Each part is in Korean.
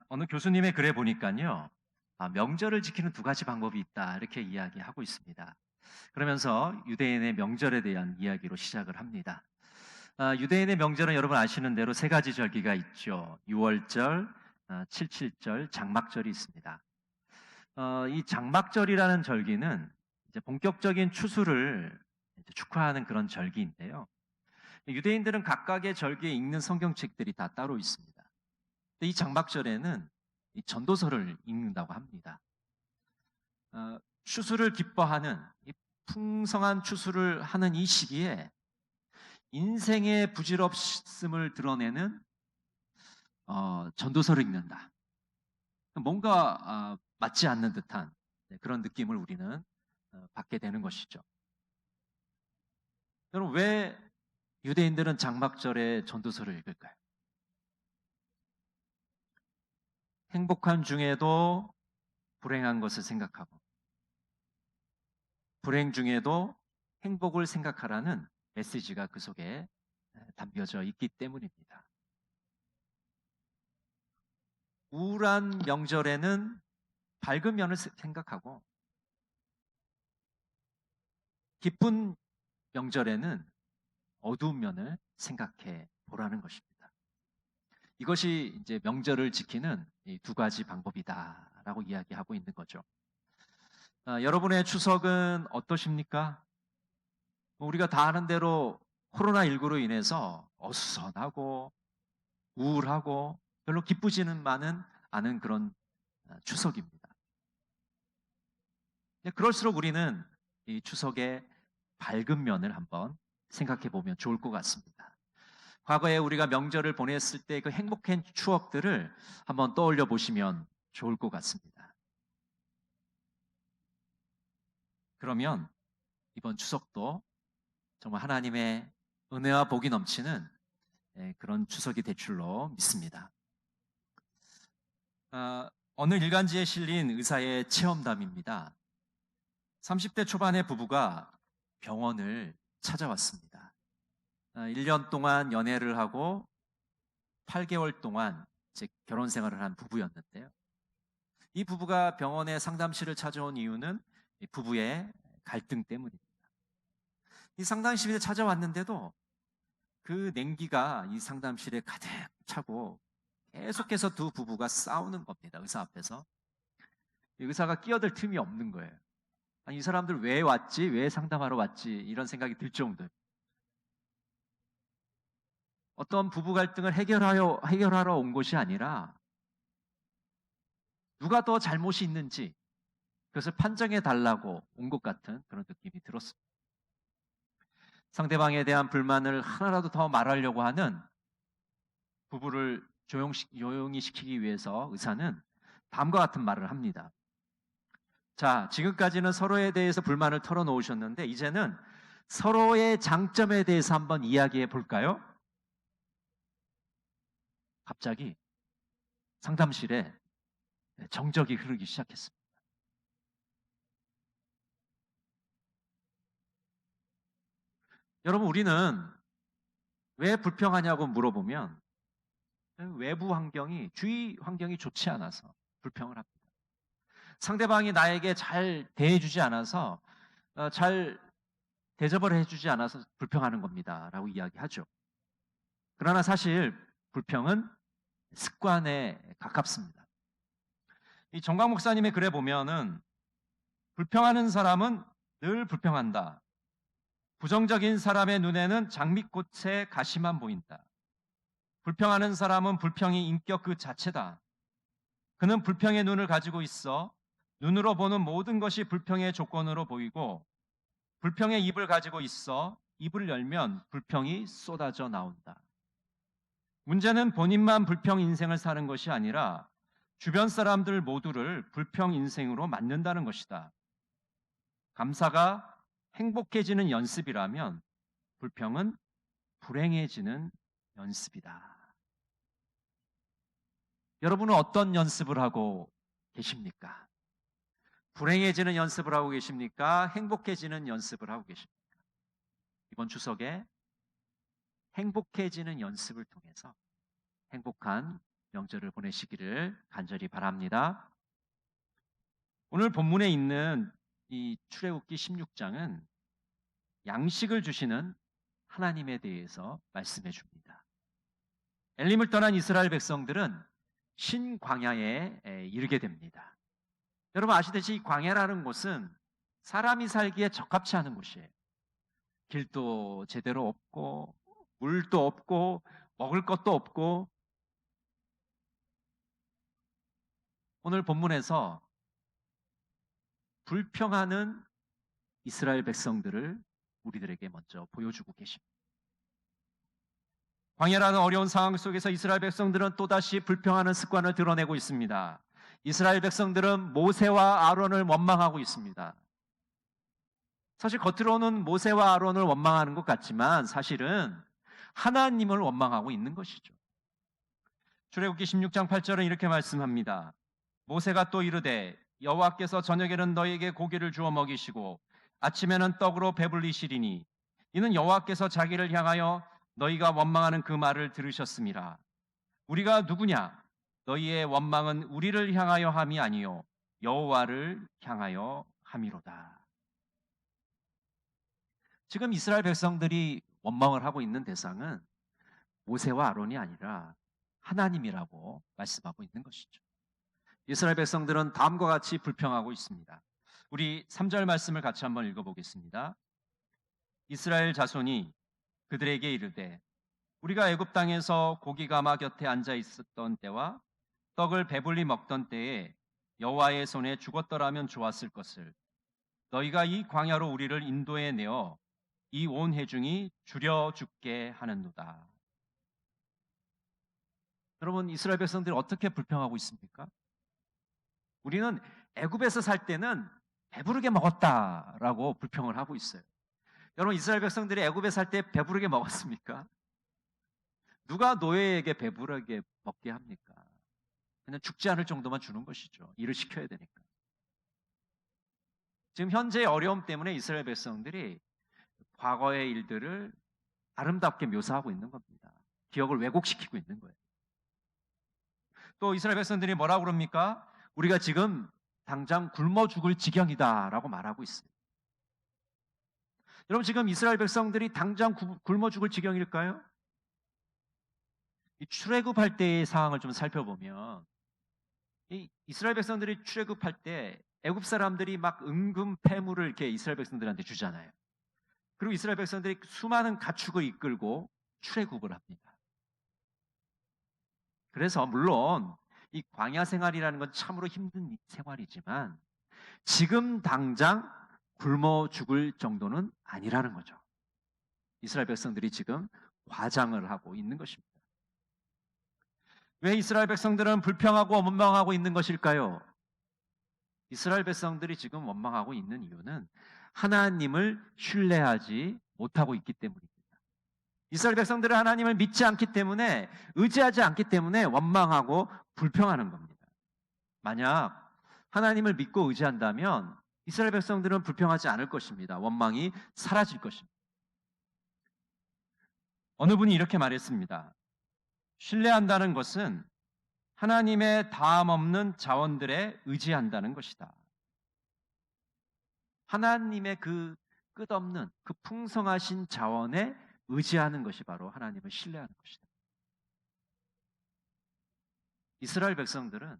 어느 교수님의 글에 보니까요. 명절을 지키는 두 가지 방법이 있다. 이렇게 이야기하고 있습니다. 그러면서 유대인의 명절에 대한 이야기로 시작을 합니다. 유대인의 명절은 여러분 아시는 대로 세 가지 절기가 있죠. 유월절, 칠칠절, 장막절이 있습니다. 이 장막절이라는 절기는 이제 본격적인 추수를 이제 축하하는 그런 절기인데요. 유대인들은 각각의 절기에 읽는 성경책들이 다 따로 있습니다. 근데 이 장막절에는 이 전도서를 읽는다고 합니다. 추수를 기뻐하는 이 풍성한 추수를 하는 이 시기에 인생의 부질없음을 드러내는 전도서를 읽는다. 뭔가 맞지 않는 듯한 그런 느낌을 우리는 받게 되는 것이죠. 여러분, 왜 유대인들은 장막절에 전도서를 읽을까요? 행복한 중에도 불행한 것을 생각하고 불행 중에도 행복을 생각하라는 메시지가 그 속에 담겨져 있기 때문입니다. 우울한 명절에는 밝은 면을 생각하고 기쁜 명절에는 어두운 면을 생각해 보라는 것입니다. 이것이 이제 명절을 지키는 이 두 가지 방법이다라고 이야기하고 있는 거죠. 여러분의 추석은 어떠십니까? 우리가 다 아는 대로 코로나19로 인해서 어수선하고 우울하고 별로 기쁘지는 않은 그런 추석입니다. 그럴수록 우리는 이 추석의 밝은 면을 한번 생각해 보면 좋을 것 같습니다. 과거에 우리가 명절을 보냈을 때 그 행복한 추억들을 한번 떠올려 보시면 좋을 것 같습니다. 그러면 이번 추석도 정말 하나님의 은혜와 복이 넘치는 그런 추석이 될 줄로 믿습니다. 어느 일간지에 실린 의사의 체험담입니다. 30대 초반의 부부가 병원을 찾아왔습니다. 1년 동안 연애를 하고 8개월 동안 이제 결혼 생활을 한 부부였는데요. 이 부부가 병원의 상담실을 찾아온 이유는 이 부부의 갈등 때문입니다. 이 상담실에 찾아왔는데도 그 냉기가 이 상담실에 가득 차고 계속해서 두 부부가 싸우는 겁니다. 의사 앞에서. 의사가 끼어들 틈이 없는 거예요. 아니, 이 사람들 왜 왔지? 왜 상담하러 왔지? 이런 생각이 들 정도예요. 어떤 부부 갈등을 해결하러 온 것이 아니라 누가 더 잘못이 있는지 그것을 판정해 달라고 온 것 같은 그런 느낌이 들었습니다. 상대방에 대한 불만을 하나라도 더 말하려고 하는 부부를 조용히 시키기 위해서 의사는 다음과 같은 말을 합니다. 자, 지금까지는 서로에 대해서 불만을 털어놓으셨는데 이제는 서로의 장점에 대해서 한번 이야기해 볼까요? 갑자기 상담실에 정적이 흐르기 시작했습니다. 여러분, 우리는 왜 불평하냐고 물어보면 외부 환경이, 주위 환경이 좋지 않아서 불평을 합니다. 상대방이 나에게 잘 대해주지 않아서, 잘 대접을 해주지 않아서 불평하는 겁니다. 라고 이야기하죠. 그러나 사실 불평은 습관에 가깝습니다. 이 정광 목사님의 글에 보면은 불평하는 사람은 늘 불평한다. 부정적인 사람의 눈에는 장미꽃의 가시만 보인다. 불평하는 사람은 불평이 인격 그 자체다. 그는 불평의 눈을 가지고 있어 눈으로 보는 모든 것이 불평의 조건으로 보이고 불평의 입을 가지고 있어 입을 열면 불평이 쏟아져 나온다. 문제는 본인만 불평 인생을 사는 것이 아니라 주변 사람들 모두를 불평 인생으로 만든다는 것이다. 감사가 행복해지는 연습이라면 불평은 불행해지는 연습이다. 여러분은 어떤 연습을 하고 계십니까? 불행해지는 연습을 하고 계십니까? 행복해지는 연습을 하고 계십니까? 이번 추석에 행복해지는 연습을 통해서 행복한 명절을 보내시기를 간절히 바랍니다. 오늘 본문에 있는 이 출애굽기 16장은 양식을 주시는 하나님에 대해서 말씀해 줍니다. 엘림을 떠난 이스라엘 백성들은 신광야에 이르게 됩니다. 여러분 아시듯이 이 광야라는 곳은 사람이 살기에 적합치 않은 곳이에요. 길도 제대로 없고 물도 없고 먹을 것도 없고, 오늘 본문에서 불평하는 이스라엘 백성들을 우리들에게 먼저 보여주고 계십니다. 광야라는 어려운 상황 속에서 이스라엘 백성들은 또다시 불평하는 습관을 드러내고 있습니다. 이스라엘 백성들은 모세와 아론을 원망하고 있습니다. 사실 겉으로는 모세와 아론을 원망하는 것 같지만 사실은 하나님을 원망하고 있는 것이죠. 출애굽기 16장 8절은 이렇게 말씀합니다. 모세가 또 이르되 여호와께서 저녁에는 너에게 고기를 주어 먹이시고 아침에는 떡으로 배불리시리니 이는 여호와께서 자기를 향하여 너희가 원망하는 그 말을 들으셨음이라. 우리가 누구냐? 너희의 원망은 우리를 향하여 함이 아니요 여호와를 향하여 함이로다. 지금 이스라엘 백성들이 원망을 하고 있는 대상은 모세와 아론이 아니라 하나님이라고 말씀하고 있는 것이죠. 이스라엘 백성들은 다음과 같이 불평하고 있습니다. 우리 3절 말씀을 같이 한번 읽어보겠습니다. 이스라엘 자손이 그들에게 이르되 우리가 애굽 땅에서 고기 가마 곁에 앉아 있었던 때와 떡을 배불리 먹던 때에 여호와의 손에 죽었더라면 좋았을 것을 너희가 이 광야로 우리를 인도해 내어 이 온 회중이 줄여 죽게 하는도다. 여러분 이스라엘 백성들이 어떻게 불평하고 있습니까? 우리는 애굽에서 살 때는 배부르게 먹었다라고 불평을 하고 있어요. 여러분 이스라엘 백성들이 애굽에 살 때 배부르게 먹었습니까? 누가 노예에게 배부르게 먹게 합니까? 그냥 죽지 않을 정도만 주는 것이죠. 일을 시켜야 되니까. 지금 현재의 어려움 때문에 이스라엘 백성들이 과거의 일들을 아름답게 묘사하고 있는 겁니다. 기억을 왜곡시키고 있는 거예요. 또 이스라엘 백성들이 뭐라고 그럽니까? 우리가 지금 당장 굶어 죽을 지경이다라고 말하고 있어요. 여러분 지금 이스라엘 백성들이 당장 굶어 죽을 지경일까요? 이 출애굽할 때의 상황을 좀 살펴보면 이 이스라엘 백성들이 출애굽할 때 애굽 사람들이 막 은금 패물을 이렇게 이스라엘 백성들한테 주잖아요. 그리고 이스라엘 백성들이 수많은 가축을 이끌고 출애굽을 합니다. 그래서 물론 이 광야 생활이라는 건 참으로 힘든 생활이지만 지금 당장 굶어 죽을 정도는 아니라는 거죠. 이스라엘 백성들이 지금 과장을 하고 있는 것입니다. 왜 이스라엘 백성들은 불평하고 원망하고 있는 것일까요? 이스라엘 백성들이 지금 원망하고 있는 이유는 하나님을 신뢰하지 못하고 있기 때문입니다. 이스라엘 백성들은 하나님을 믿지 않기 때문에, 의지하지 않기 때문에 원망하고 불평하는 겁니다. 만약 하나님을 믿고 의지한다면 이스라엘 백성들은 불평하지 않을 것입니다. 원망이 사라질 것입니다. 어느 분이 이렇게 말했습니다. 신뢰한다는 것은 하나님의 다함 없는 자원들에 의지한다는 것이다. 하나님의 그 끝없는 그 풍성하신 자원에 의지하는 것이 바로 하나님을 신뢰하는 것이다. 이스라엘 백성들은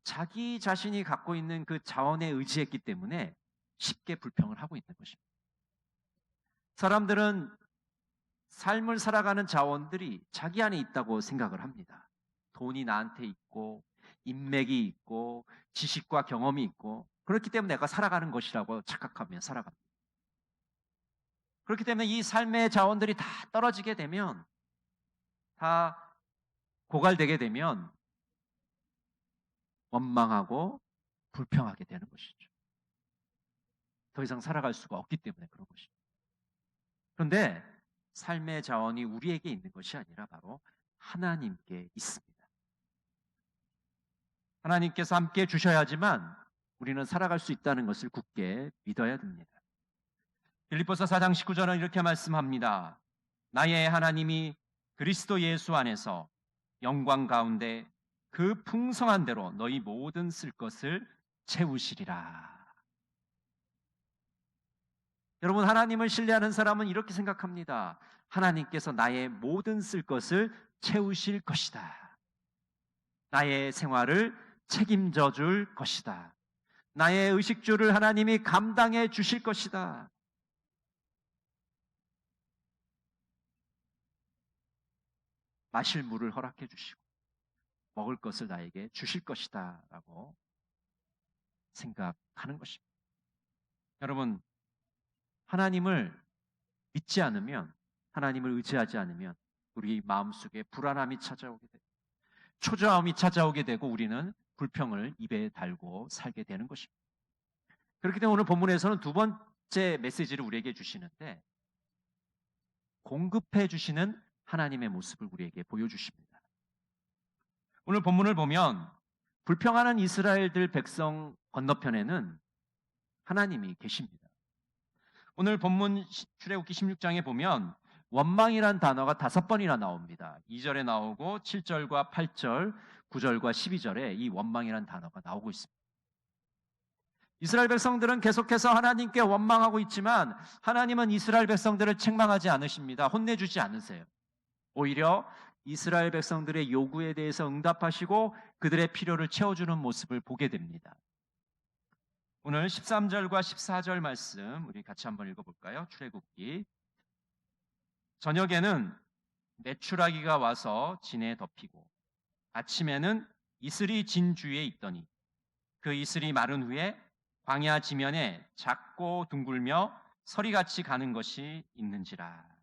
자기 자신이 갖고 있는 그 자원에 의지했기 때문에 쉽게 불평을 하고 있는 것입니다. 사람들은 삶을 살아가는 자원들이 자기 안에 있다고 생각을 합니다. 돈이 나한테 있고 인맥이 있고 지식과 경험이 있고 그렇기 때문에 내가 살아가는 것이라고 착각하며 살아갑니다. 그렇기 때문에 이 삶의 자원들이 다 떨어지게 되면, 다 고갈되게 되면 원망하고 불평하게 되는 것이죠. 더 이상 살아갈 수가 없기 때문에 그런 것입니다. 그런데 삶의 자원이 우리에게 있는 것이 아니라 바로 하나님께 있습니다. 하나님께서 함께 주셔야지만 우리는 살아갈 수 있다는 것을 굳게 믿어야 됩니다. 빌립보서 4장 19절은 이렇게 말씀합니다. 나의 하나님이 그리스도 예수 안에서 영광 가운데 그 풍성한 대로 너희 모든 쓸 것을 채우시리라. 여러분, 하나님을 신뢰하는 사람은 이렇게 생각합니다. 하나님께서 나의 모든 쓸 것을 채우실 것이다. 나의 생활을 책임져 줄 것이다. 나의 의식주를 하나님이 감당해 주실 것이다. 마실 물을 허락해 주시고 먹을 것을 나에게 주실 것이다 라고 생각하는 것입니다. 여러분, 하나님을 믿지 않으면, 하나님을 의지하지 않으면 우리 마음속에 불안함이 찾아오게 되고 초조함이 찾아오게 되고 우리는 불평을 입에 달고 살게 되는 것입니다. 그렇기 때문에 오늘 본문에서는 두 번째 메시지를 우리에게 주시는데 공급해 주시는 하나님의 모습을 우리에게 보여주십니다. 오늘 본문을 보면 불평하는 이스라엘들 백성 건너편에는 하나님이 계십니다. 오늘 본문 출애굽기 16장에 보면 원망이란 단어가 5번이나 나옵니다. 2절에 나오고 7절과 8절, 9절과 12절에 이 원망이란 단어가 나오고 있습니다. 이스라엘 백성들은 계속해서 하나님께 원망하고 있지만 하나님은 이스라엘 백성들을 책망하지 않으십니다. 혼내주지 않으세요. 오히려 이스라엘 백성들의 요구에 대해서 응답하시고 그들의 필요를 채워주는 모습을 보게 됩니다. 오늘 13절과 14절 말씀 우리 같이 한번 읽어볼까요? 출애굽기. 저녁에는 메추라기가 와서 진에 덮이고 아침에는 이슬이 진 주위에 있더니 그 이슬이 마른 후에 광야 지면에 작고 둥글며 서리같이 가는 것이 있는지라.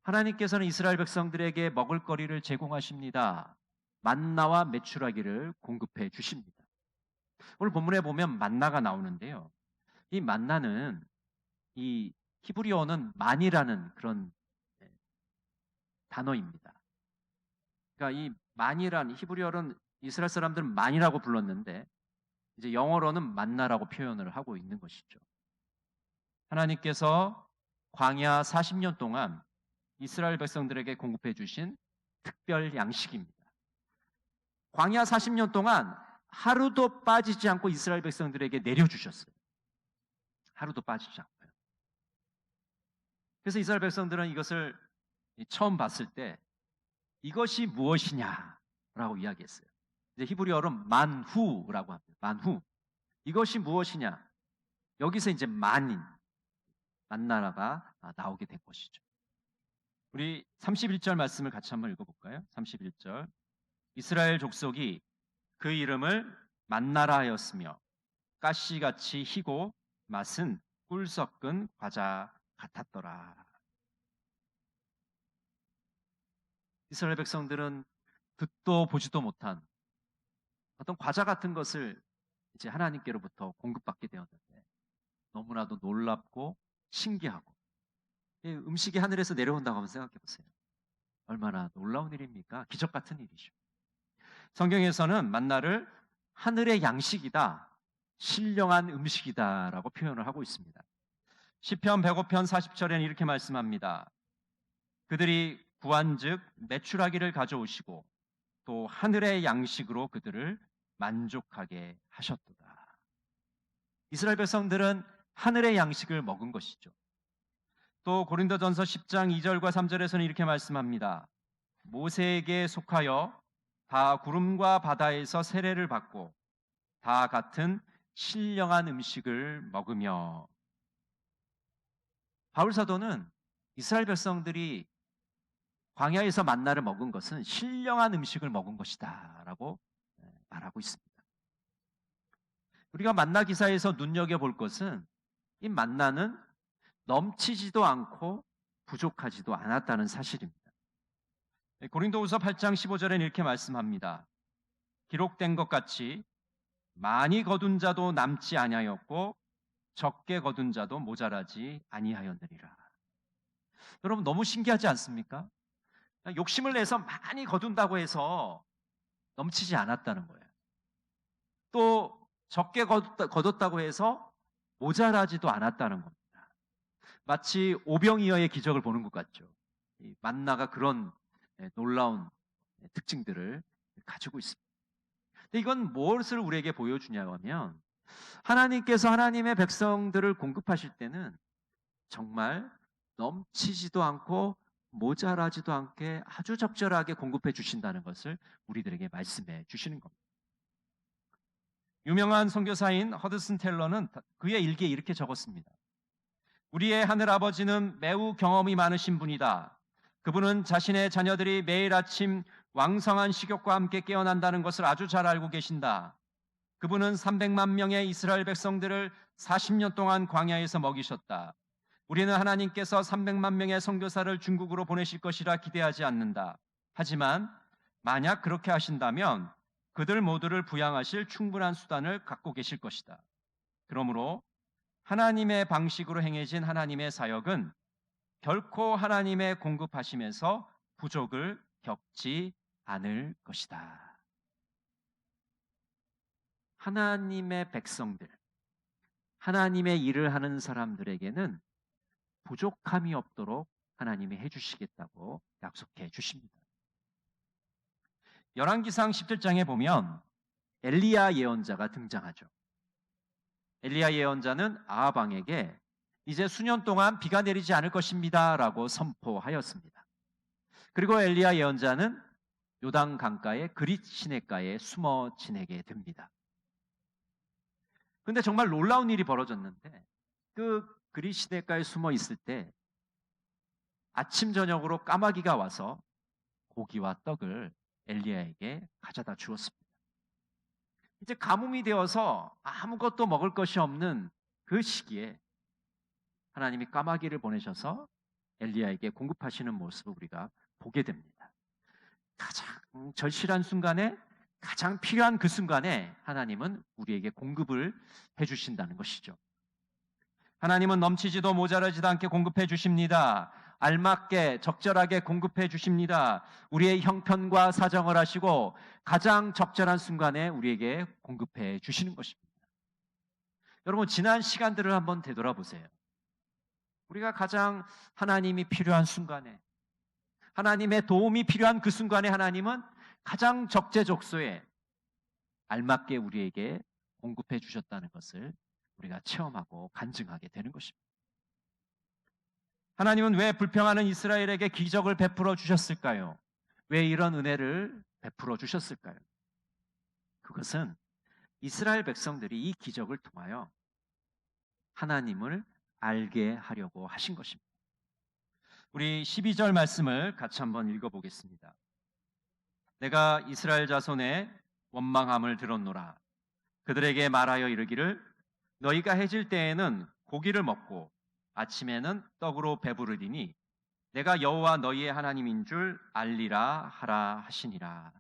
하나님께서는 이스라엘 백성들에게 먹을거리를 제공하십니다. 만나와 메추라기를 공급해 주십니다. 오늘 본문에 보면 만나가 나오는데요. 이 만나는 이 히브리어는 만이라는 그런 단어입니다. 그러니까 이 만이란 히브리어는 이스라엘 사람들은 만이라고 불렀는데 이제 영어로는 만나라고 표현을 하고 있는 것이죠. 하나님께서 광야 40년 동안 이스라엘 백성들에게 공급해 주신 특별 양식입니다. 광야 40년 동안 하루도 빠지지 않고 이스라엘 백성들에게 내려주셨어요. 하루도 빠지지 않고요. 그래서 이스라엘 백성들은 이것을 처음 봤을 때 이것이 무엇이냐라고 이야기했어요. 이제 히브리어로 만후라고 합니다. 만후. 이것이 무엇이냐? 여기서 이제 만나라가 나오게 된 것이죠. 우리 31절 말씀을 같이 한번 읽어볼까요? 31절. 이스라엘 족속이 그 이름을 만나라 하였으며 가시같이 희고 맛은 꿀 섞은 과자 같았더라. 이스라엘 백성들은 듣도 보지도 못한 어떤 과자 같은 것을 이제 하나님께로부터 공급받게 되었는데 너무나도 놀랍고 신기하고 음식이 하늘에서 내려온다고 한번 생각해 보세요. 얼마나 놀라운 일입니까? 기적 같은 일이죠. 성경에서는 만나를 하늘의 양식이다, 신령한 음식이다라고 표현을 하고 있습니다. 시편 105편 40절에는 이렇게 말씀합니다. 그들이 구한즉 메추라기를 가져오시고 또 하늘의 양식으로 그들을 만족하게 하셨도다. 이스라엘 백성들은 하늘의 양식을 먹은 것이죠. 또 고린도전서 10장 2절과 3절에서는 이렇게 말씀합니다. 모세에게 속하여 다 구름과 바다에서 세례를 받고 다 같은 신령한 음식을 먹으며. 바울 사도는 이스라엘 백성들이 광야에서 만나를 먹은 것은 신령한 음식을 먹은 것이다 라고 말하고 있습니다. 우리가 만나 기사에서 눈여겨볼 것은 이 만나는 넘치지도 않고 부족하지도 않았다는 사실입니다. 고린도후서 8장 15절에는 이렇게 말씀합니다. 기록된 것 같이 많이 거둔 자도 남지 아니하였고 적게 거둔 자도 모자라지 아니하였느니라. 여러분 너무 신기하지 않습니까? 욕심을 내서 많이 거둔다고 해서 넘치지 않았다는 거예요. 또 적게 거뒀다고 해서 모자라지도 않았다는 겁니다. 마치 오병이어의 기적을 보는 것 같죠. 이 만나가 그런 놀라운 특징들을 가지고 있습니다. 근데 이건 무엇을 우리에게 보여주냐고 하면 하나님께서 하나님의 백성들을 공급하실 때는 정말 넘치지도 않고 모자라지도 않게 아주 적절하게 공급해 주신다는 것을 우리들에게 말씀해 주시는 겁니다. 유명한 선교사인 허드슨 텔러는 그의 일기에 이렇게 적었습니다. 우리의 하늘아버지는 매우 경험이 많으신 분이다. 그분은 자신의 자녀들이 매일 아침 왕성한 식욕과 함께 깨어난다는 것을 아주 잘 알고 계신다. 그분은 300만 명의 이스라엘 백성들을 40년 동안 광야에서 먹이셨다. 우리는 하나님께서 300만 명의 선교사를 중국으로 보내실 것이라 기대하지 않는다. 하지만 만약 그렇게 하신다면 그들 모두를 부양하실 충분한 수단을 갖고 계실 것이다. 그러므로 하나님의 방식으로 행해진 하나님의 사역은 결코 하나님의 공급하심에서 부족을 겪지 않을 것이다. 하나님의 백성들, 하나님의 일을 하는 사람들에게는 부족함이 없도록 하나님이 해주시겠다고 약속해 주십니다. 열왕기상 17장에 보면 엘리야 예언자가 등장하죠. 엘리야 예언자는 아합 왕에게 이제 수년 동안 비가 내리지 않을 것입니다 라고 선포하였습니다. 그리고 엘리야 예언자는 요단 강가의 그릿 시냇가에 숨어 지내게 됩니다. 그런데 정말 놀라운 일이 벌어졌는데 그 그릿 시냇가에 숨어 있을 때 아침 저녁으로 까마귀가 와서 고기와 떡을 엘리야에게 가져다 주었습니다. 이제 가뭄이 되어서 아무것도 먹을 것이 없는 그 시기에 하나님이 까마귀를 보내셔서 엘리야에게 공급하시는 모습을 우리가 보게 됩니다. 가장 절실한 순간에, 가장 필요한 그 순간에 하나님은 우리에게 공급을 해주신다는 것이죠. 하나님은 넘치지도 모자라지도 않게 공급해 주십니다. 알맞게 적절하게 공급해 주십니다. 우리의 형편과 사정을 하시고 가장 적절한 순간에 우리에게 공급해 주시는 것입니다. 여러분, 지난 시간들을 한번 되돌아보세요. 우리가 가장 하나님이 필요한 순간에, 하나님의 도움이 필요한 그 순간에 하나님은 가장 적재적소에 알맞게 우리에게 공급해 주셨다는 것을 우리가 체험하고 간증하게 되는 것입니다. 하나님은 왜 불평하는 이스라엘에게 기적을 베풀어 주셨을까요? 왜 이런 은혜를 베풀어 주셨을까요? 그것은 이스라엘 백성들이 이 기적을 통하여 하나님을 알게 하려고 하신 것입니다. 우리 12절 말씀을 같이 한번 읽어보겠습니다. 내가 이스라엘 자손의 원망함을 들었노라. 그들에게 말하여 이르기를 너희가 해질 때에는 고기를 먹고 아침에는 떡으로 배부르리니 내가 여호와 너희의 하나님인 줄 알리라 하라 하시니라.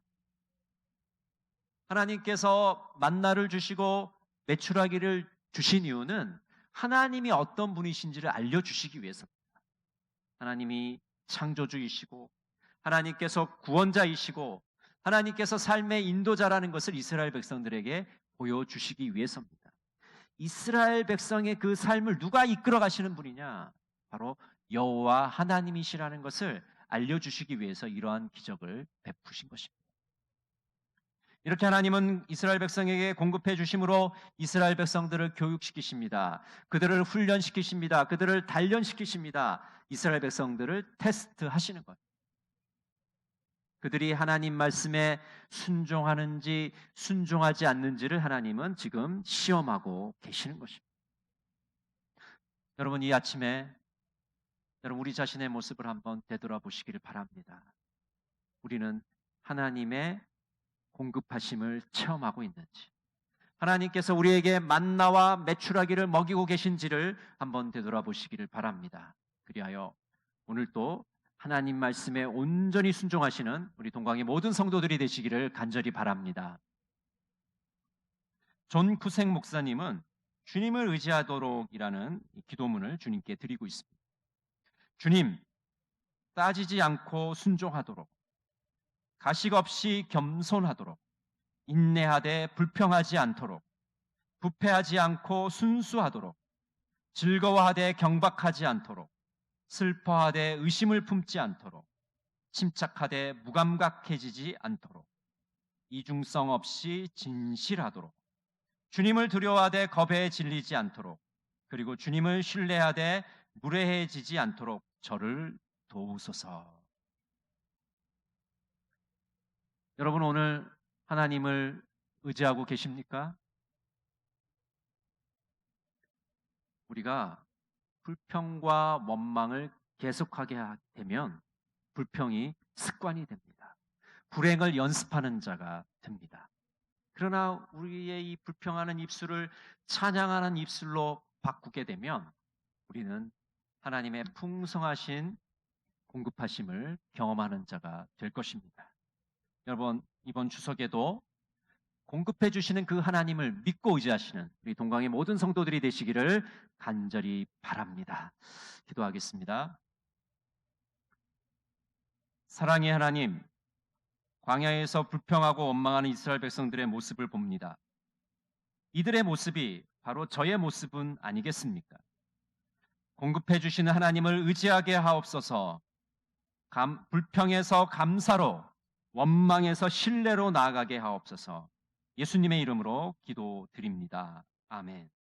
하나님께서 만나를 주시고 메추라기를 주신 이유는 하나님이 어떤 분이신지를 알려주시기 위해서입니다. 하나님이 창조주이시고 하나님께서 구원자이시고 하나님께서 삶의 인도자라는 것을 이스라엘 백성들에게 보여주시기 위해서입니다. 이스라엘 백성의 그 삶을 누가 이끌어 가시는 분이냐? 바로 여호와 하나님이시라는 것을 알려주시기 위해서 이러한 기적을 베푸신 것입니다. 이렇게 하나님은 이스라엘 백성에게 공급해 주심으로 이스라엘 백성들을 교육시키십니다. 그들을 훈련시키십니다. 그들을 단련시키십니다. 이스라엘 백성들을 테스트하시는 것. 그들이 하나님 말씀에 순종하는지 순종하지 않는지를 하나님은 지금 시험하고 계시는 것입니다. 여러분, 이 아침에 여러분 우리 자신의 모습을 한번 되돌아보시기를 바랍니다. 우리는 하나님의 공급하심을 체험하고 있는지, 하나님께서 우리에게 만나와 메추라기를 먹이고 계신지를 한번 되돌아보시기를 바랍니다. 그리하여 오늘도 하나님 말씀에 온전히 순종하시는 우리 동광의 모든 성도들이 되시기를 간절히 바랍니다. 존 쿠생 목사님은 주님을 의지하도록이라는 기도문을 주님께 드리고 있습니다. 주님, 따지지 않고 순종하도록, 가식 없이 겸손하도록, 인내하되 불평하지 않도록, 부패하지 않고 순수하도록, 즐거워하되 경박하지 않도록, 슬퍼하되 의심을 품지 않도록, 침착하되 무감각해지지 않도록, 이중성 없이 진실하도록, 주님을 두려워하되 겁에 질리지 않도록, 그리고 주님을 신뢰하되 무례해지지 않도록 저를 도우소서. 여러분, 오늘 하나님을 의지하고 계십니까? 우리가 불평과 원망을 계속하게 되면 불평이 습관이 됩니다. 불행을 연습하는 자가 됩니다. 그러나 우리의 이 불평하는 입술을 찬양하는 입술로 바꾸게 되면 우리는 하나님의 풍성하신 공급하심을 경험하는 자가 될 것입니다. 여러분, 이번 추석에도 공급해 주시는 그 하나님을 믿고 의지하시는 우리 동광의 모든 성도들이 되시기를 간절히 바랍니다. 기도하겠습니다. 사랑의 하나님, 광야에서 불평하고 원망하는 이스라엘 백성들의 모습을 봅니다. 이들의 모습이 바로 저의 모습은 아니겠습니까? 공급해 주시는 하나님을 의지하게 하옵소서. 불평에서 감사로, 원망에서 신뢰로 나아가게 하옵소서. 예수님의 이름으로 기도드립니다. 아멘.